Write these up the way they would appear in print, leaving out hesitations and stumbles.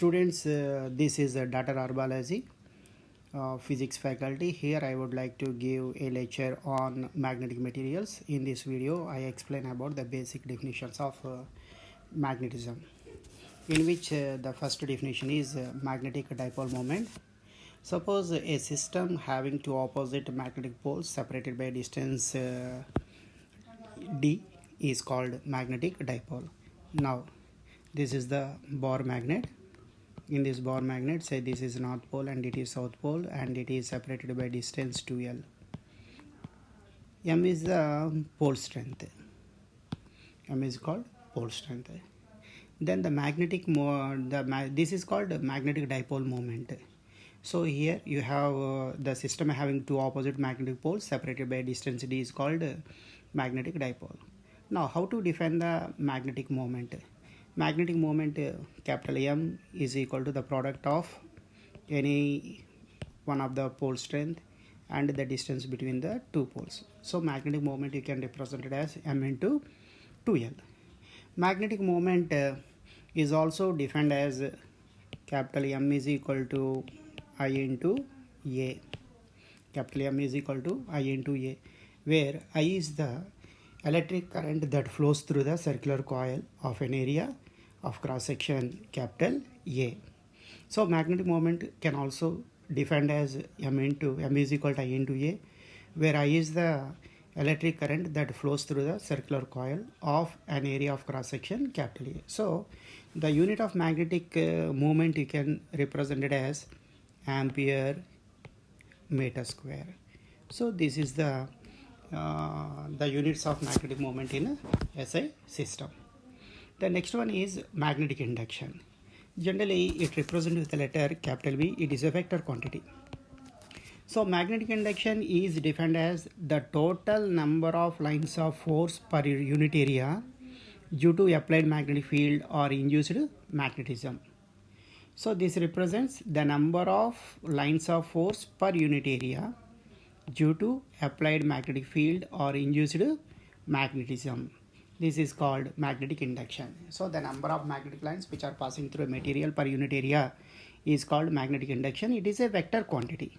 Students, this is Data Arbalazi, physics faculty. Here I would like to give a lecture on magnetic materials. In this video I explain about the basic definitions of magnetism, in which the first definition is magnetic dipole moment. Suppose a system having two opposite magnetic poles separated by a distance d is called magnetic dipole. Now this is the Bohr magnet. In this Bohr magnet, say this is north pole and it is south pole, and it is separated by distance 2L. M is the pole strength. M is called pole strength. Then the magnetic this is called magnetic dipole moment. So here you have the system having two opposite magnetic poles separated by a distance d is called magnetic dipole. Now how to define the magnetic moment? Magnetic moment capital M is equal to the product of any one of the pole strength and the distance between the two poles. So magnetic moment you can represent it as M into 2L. Magnetic moment is also defined as capital M is equal to I into A. Capital M is equal to I into A, where I is the electric current that flows through the circular coil of an area of cross section capital A. So magnetic moment can also defined as M is equal to I into A, where I is the electric current that flows through the circular coil of an area of cross section capital A. So the unit of magnetic moment you can represent it as ampere meter square. So this is the units of magnetic moment in a SI system. The next one is magnetic induction. Generally it represents with the letter capital V. It is a vector quantity. So magnetic induction is defined as the total number of lines of force per unit area due to applied magnetic field or induced magnetism. So this represents the number of lines of force per unit area due to applied magnetic field or induced magnetism. This is called magnetic induction. So the number of magnetic lines which are passing through a material per unit area is called magnetic induction. It is a vector quantity.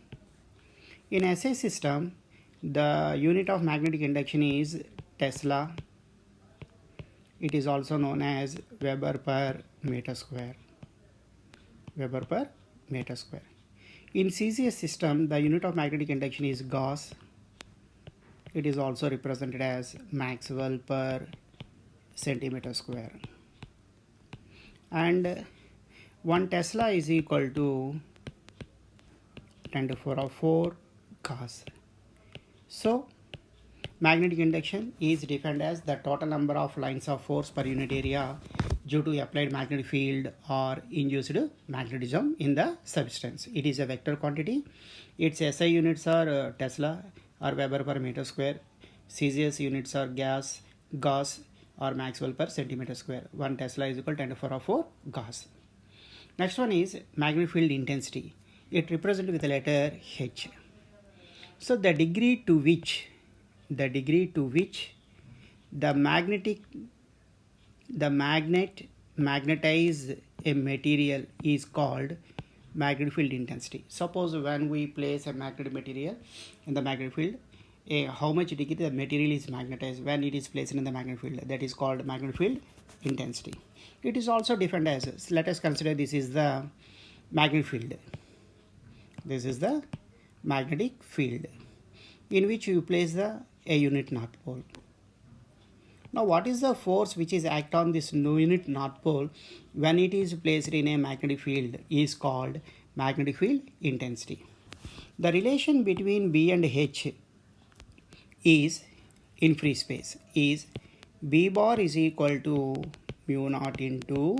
In SI system, the unit of magnetic induction is Tesla. It is also known as Weber per meter square. Weber per meter square. In CCS system, the unit of magnetic induction is Gauss. It is also represented as Maxwell per centimeter square. And 1 Tesla is equal to 10 to the power of 4 Gauss. So magnetic induction is defined as the total number of lines of force per unit area due to applied magnetic field or induced magnetism in the substance. It is a vector quantity. Its SI units are Tesla or Weber per meter square. CCS units are Gauss or Maxwell per centimeter square. 1 Tesla is equal to 10 to the power of 4 Gauss. Next one is magnetic field intensity. It represented with the letter H. So the degree to which the magnet magnetize a material is called magnetic field intensity. Suppose when we place a magnetic material in the magnetic field, how much degree the material is magnetized when it is placed in the magnetic field, that is called magnetic field intensity. It is also defined as, let us consider this is the magnetic field. This is the magnetic field in which you place a unit north pole. Now what is the force which is act on this unit north pole when it is placed in a magnetic field is called magnetic field intensity. The relation between B and H is in free space is B bar is equal to mu naught into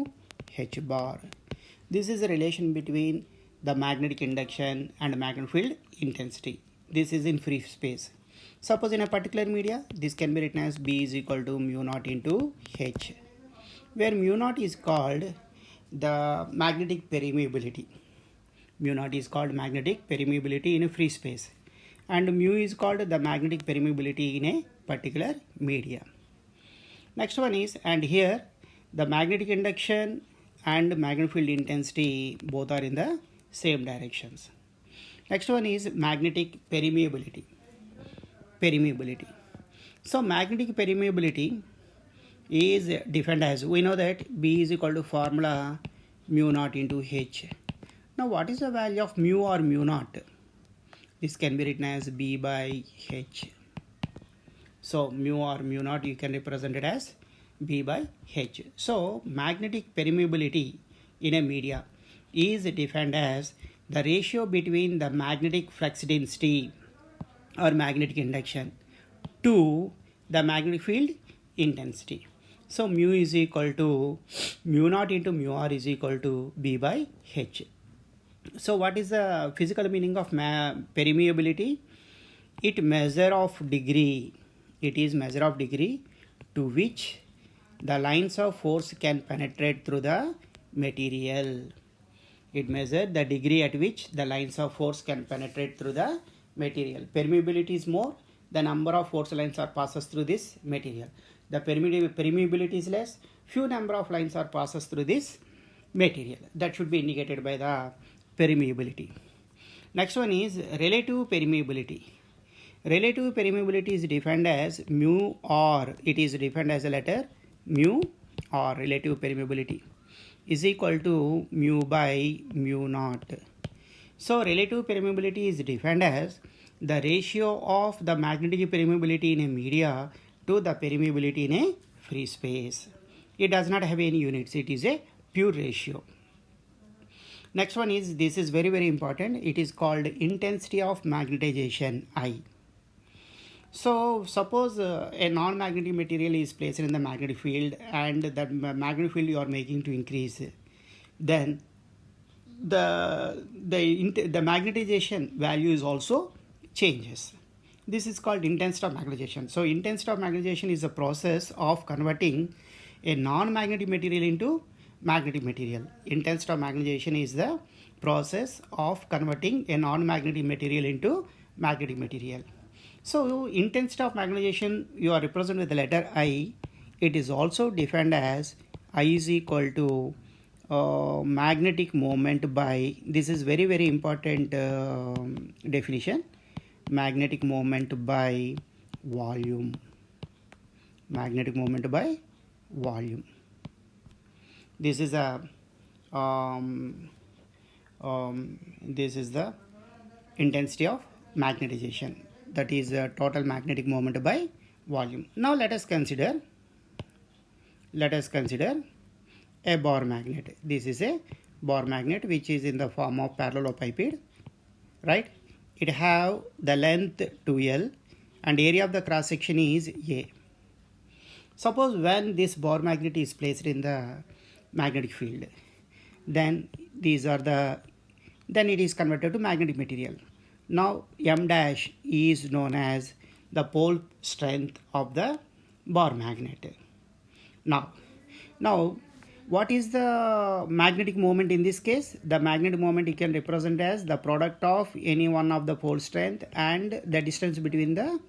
H bar. This is the relation between the magnetic induction and magnetic field intensity. This is in free space. Suppose in a particular media, this can be written as B is equal to mu naught into H, where mu naught is called the magnetic permeability. Mu naught is called magnetic permeability in a free space, and mu is called the magnetic permeability in a particular media. Next one is, and here the magnetic induction and magnetic field intensity both are in the same directions. Next one is magnetic permeability. Permeability. So magnetic permeability is defined as, we know that B is equal to formula mu naught into H. Now what is the value of mu or mu naught? This can be written as B by H. So mu or mu naught you can represent it as B by H. So magnetic permeability in a media is defined as the ratio between the magnetic flux density or magnetic induction to the magnetic field intensity. So mu is equal to mu naught into mu r is equal to B by H. So what is the physical meaning of permeability? It measure of degree. It is measure of degree to which the lines of force can penetrate through the material. It measures the degree at which the lines of force can penetrate through the material. Permeability is more, the number of force lines are passes through this material. The permeability is less, few number of lines are passes through this material. That should be indicated by the permeability. Next one is relative permeability. Relative permeability is defined as mu or, it is defined as a letter mu or relative permeability is equal to mu by mu naught. So relative permeability is defined as the ratio of the magnetic permeability in a media to the permeability in a free space. It does not have any units, it is a pure ratio. Next one is, this is very important, it is called intensity of magnetization, I. So suppose a non-magnetic material is placed in the magnetic field and that magnetic field you are making to increase, then the magnetization value is also changes. This is called intensity of magnetization. So intensity of magnetization is a process of converting a non-magnetic material into magnetic material. Intensity of magnetization is the process of converting a non-magnetic material into magnetic material. So intensity of magnetization you are represented with the letter I. It is also defined as I is equal to magnetic moment by, this is very important definition, magnetic moment by volume. Magnetic moment by volume. This is a this is the intensity of magnetization, that is total magnetic moment by volume. Now let us consider a bar magnet. This is a bar magnet which is in the form of parallelepiped, right? It have the length 2L and area of the cross section is A. Suppose when this bar magnet is placed in the magnetic field, then then it is converted to magnetic material. Now M dash is known as the pole strength of the bar magnet. Now what is the magnetic moment in this case? The magnetic moment you can represent as the product of any one of the pole strength and the distance between the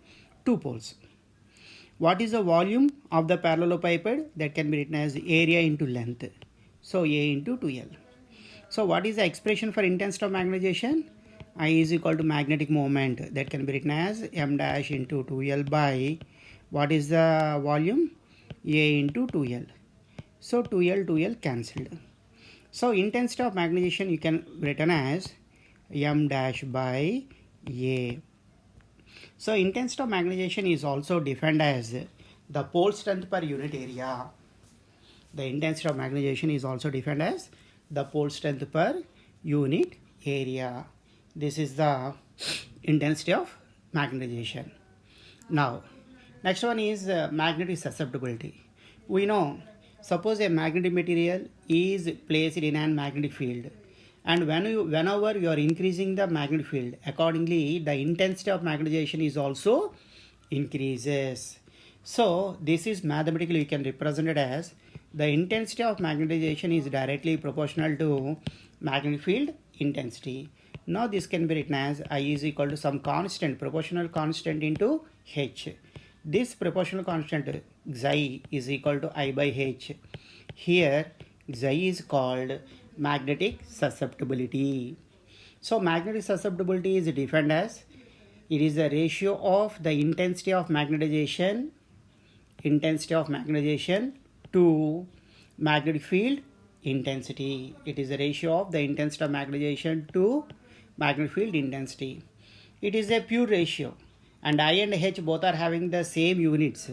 two poles. What is the volume of the parallelepiped? That can be written as area into length. So A into 2L. So what is the expression for intensity of magnetization? I is equal to magnetic moment. That can be written as M dash into 2L by, what is the volume? A into 2L. So 2L cancelled. So intensity of magnetization you can written as M dash by A. So intensity of magnetization is also defined as the pole strength per unit area. The intensity of magnetization is also defined as the pole strength per unit area. This is the intensity of magnetization. Now next one is magnetic susceptibility. We know, suppose a magnetic material is placed in a magnetic field, and whenever you are increasing the magnetic field, accordingly the intensity of magnetization is also increases. So this is mathematically you can represent it as the intensity of magnetization is directly proportional to magnetic field intensity. Now this can be written as I is equal to some constant, proportional constant into H. This proportional constant xi is equal to I by H. Here Xi is called magnetic susceptibility. So magnetic susceptibility is defined as it is the ratio of the intensity of magnetization to magnetic field intensity. It is the ratio of the intensity of magnetization to magnetic field intensity. It is a pure ratio, and I and H both are having the same units,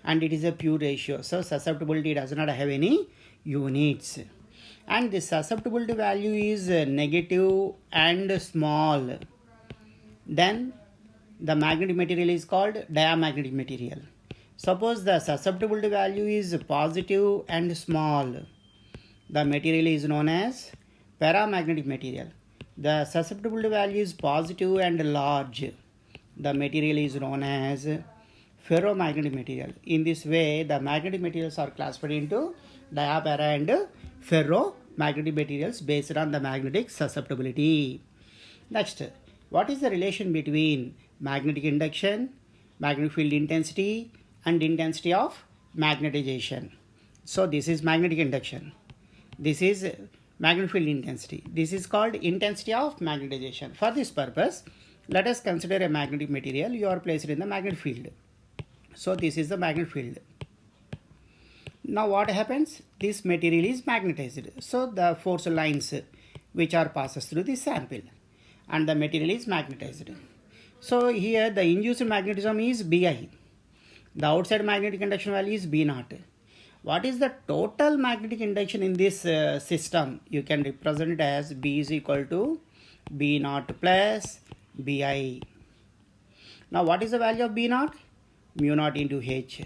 and it is a pure ratio. So susceptibility does not have any units, and the susceptibility value is negative and small. Then the magnetic material is called diamagnetic material. Suppose the susceptibility value is positive and small. The material is known as paramagnetic material. The susceptibility value is positive and large. The material is known as ferromagnetic material. In this way, the magnetic materials are classified into dia, para and ferromagnetic materials based on the magnetic susceptibility. Next, what is the relation between magnetic induction, magnetic field intensity, and intensity of magnetization? So this is magnetic induction. This is magnetic field intensity. This is called intensity of magnetization. For this purpose, let us consider a magnetic material. You are placed in the magnetic field. So this is the magnetic field. Now what happens? This material is magnetized. So the force lines which are passes through this sample, and the material is magnetized. So here the induced magnetism is Bi. The outside magnetic induction value is B0. What is the total magnetic induction in this system? You can represent it as B is equal to B0 plus Bi. Now what is the value of B0? Mu0 into H.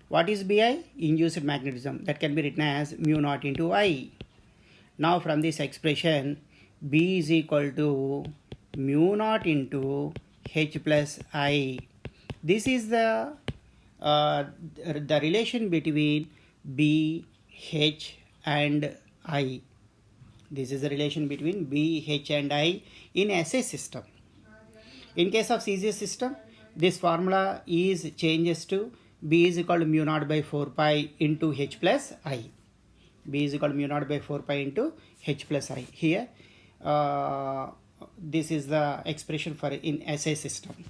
What is Bi? Induced magnetism. That can be written as mu0 into I. Now from this expression, B is equal to mu0 into H plus I. This is the relation between B, H and I. This is the relation between B, H and I in SA system. In case of CZ system, this formula is changes to B is equal to mu0 by 4 pi into H plus I. B is equal to mu0 by 4 pi into H plus I. Here, this is the expression for in SA system,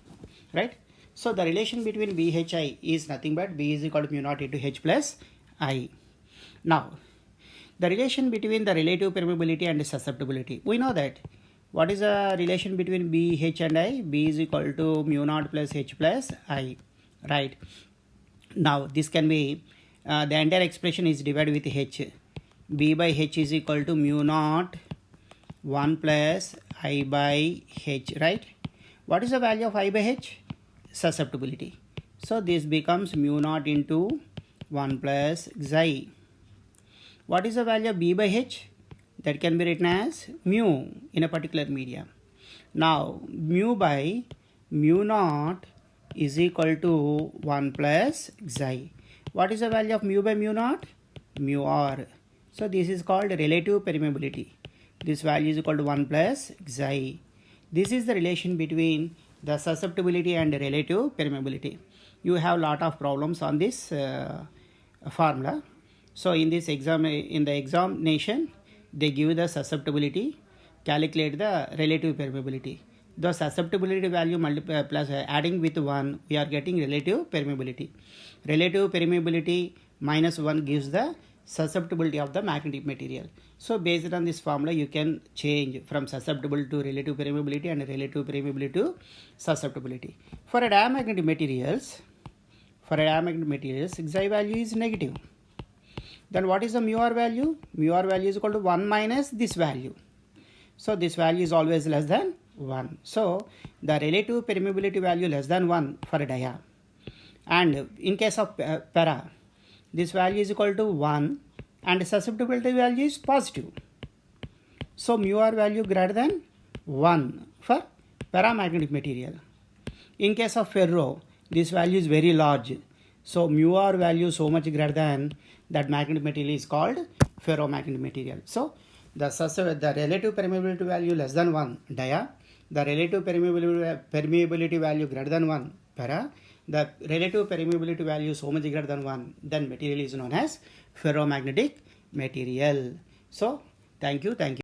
right? So the relation between BHI is nothing but B is equal to mu0 into H plus I. Now, the relation between the relative permeability and susceptibility. We know that. What is the relation between B, H and I? B is equal to mu0 plus H plus I, right? Now, this can be, the entire expression is divided with H. B by H is equal to mu0 1 plus I by H, right? What is the value of I by H? Susceptibility. So this becomes mu0 into 1 plus Xi. What is the value of B by H? That can be written as mu in a particular medium. Now mu by mu0 is equal to 1 plus Xi. What is the value of mu by mu0? Mu r. So this is called relative permeability. This value is equal to 1 plus Xi. This is the relation between the susceptibility and relative permeability. You have lot of problems on this formula. So in this examination, they give the susceptibility, calculate the relative permeability. The susceptibility value plus adding with 1, we are getting relative permeability. Relative permeability minus 1 gives the susceptibility of the magnetic material. So based on this formula, you can change from susceptible to relative permeability and relative permeability to susceptibility. For a diamagnetic materials, Xi value is negative. Then what is the mu r value? Mu r value is equal to 1 minus this value. So this value is always less than 1. So the relative permeability value less than 1 for a dia. And in case of para, this value is equal to 1 and susceptibility value is positive. So mu r value greater than 1 for paramagnetic material. In case of ferro, this value is very large. So mu r value so much greater than that magnetic material is called ferromagnetic material. So the relative permeability value less than 1 dia, the relative permeability value greater than 1 para, the relative permeability value so much greater than 1, then material is known as ferromagnetic material. So thank you.